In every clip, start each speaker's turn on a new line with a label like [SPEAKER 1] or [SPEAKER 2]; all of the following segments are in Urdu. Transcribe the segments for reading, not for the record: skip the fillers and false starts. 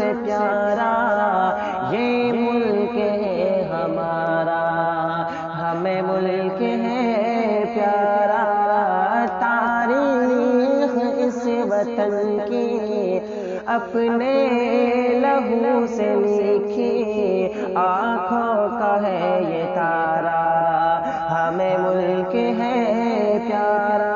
[SPEAKER 1] سے پیارا یہ ملک ہے ہمارا، ہمیں ملک ہے پیارا۔ تاریخ اس وطن کی اپنے لہو سے لکھی، آنکھوں کا ہے یہ تارا، ہمیں ملک ہے پیارا۔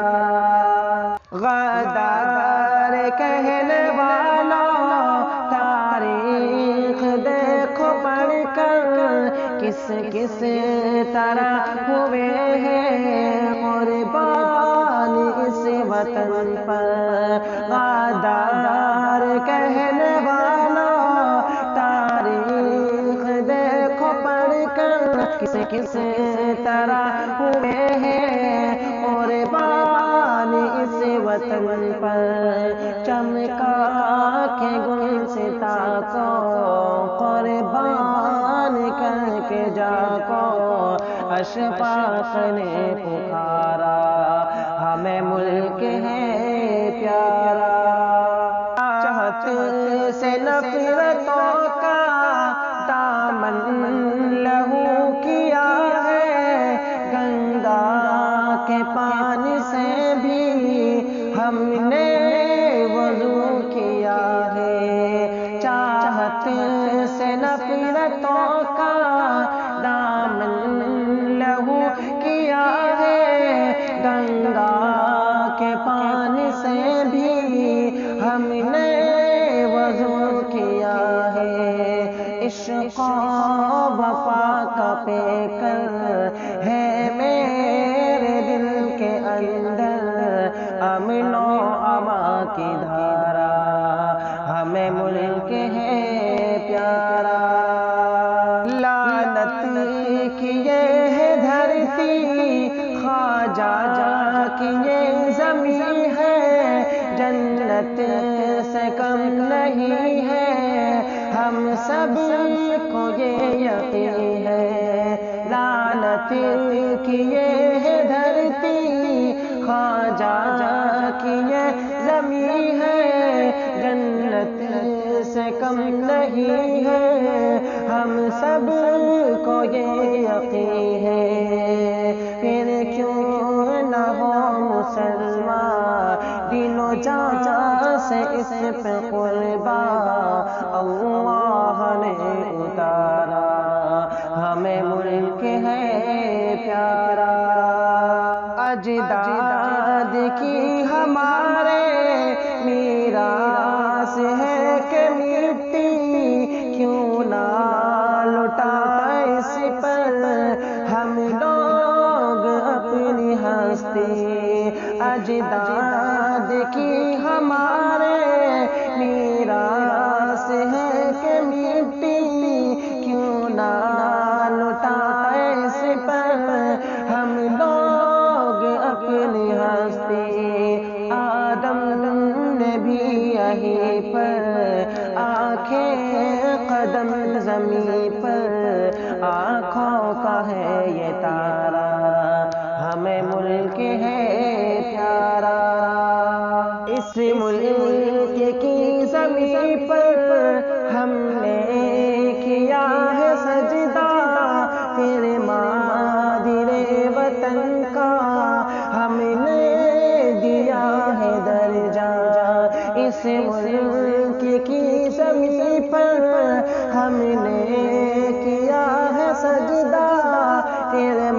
[SPEAKER 1] غدار کہنے والوں تاریخ دیکھو پڑھ کر، کس کس طرح ہوئے ہیں قربان اس وطن پر۔ غدار کہنے والوں تاریخ دیکھو پڑھ کر، کس کس طرح ہوئے ہیں قربان اس وطن پر۔ چمکا کے گلستاں کو قربان کر کے جا کو اشفاق نے پکارا، ہمیں ملک ہے پیارا۔ چاہت سے نفرتوں کا دامن لہو کیا ہے، گنگا کے پانی سے بھی ہم نے وضو کیا ہے۔ چاہت سے نفرتوں کا دامن لہو کیا ہے، گنگا کے پانی سے بھی ہم نے وضو کیا ہے۔ عشق و وفا کا پیکر ہے میرے دل کے اندر، امن و امان کی دھارا، ہمیں ملک ہے پیارا۔ لعنت کی یہ ہے دھرتی، خواجہ کی یہ زمین ہے، جنت سے کم نہیں ہے، ہم سب کو یہ یقین ہے۔ لعنت کی یہ ہے دھرتی، خواجہ کی یہ زمین ہے، جنت سے کم نہیں ہے، ہم سب کو یہ یقین ہے۔ پھر کیوں نہ ہو مسلمان دل و جان سے اس پہ قربان، اللہ نے اتارا، ہمیں ملک ہے پیارا۔ اجداد کی ہمارے میراث ہے کہ مٹی، کیوں نہ لٹا اس پر ہم لوگ اپنی ہستی۔ اجداد کی ہمارے میراث ہے کہ مٹی، کیوں نہ لٹا اس پر ہم لوگ اپنی ہستی۔ آدم نے بھی یہیں پر آنکھیں قدم زمین پر، آنکھوں کا ہے یہ تارا، ہمیں ملک ہے پیارا۔ اس ملک کی زمین پر ہم نے کیا ہے سجدہ، پھر مادر وطن کا ہم نے دیا ہے درجہ۔ اس ملک کی زمین پر ہم نے کیا ہے سجدہ، پھر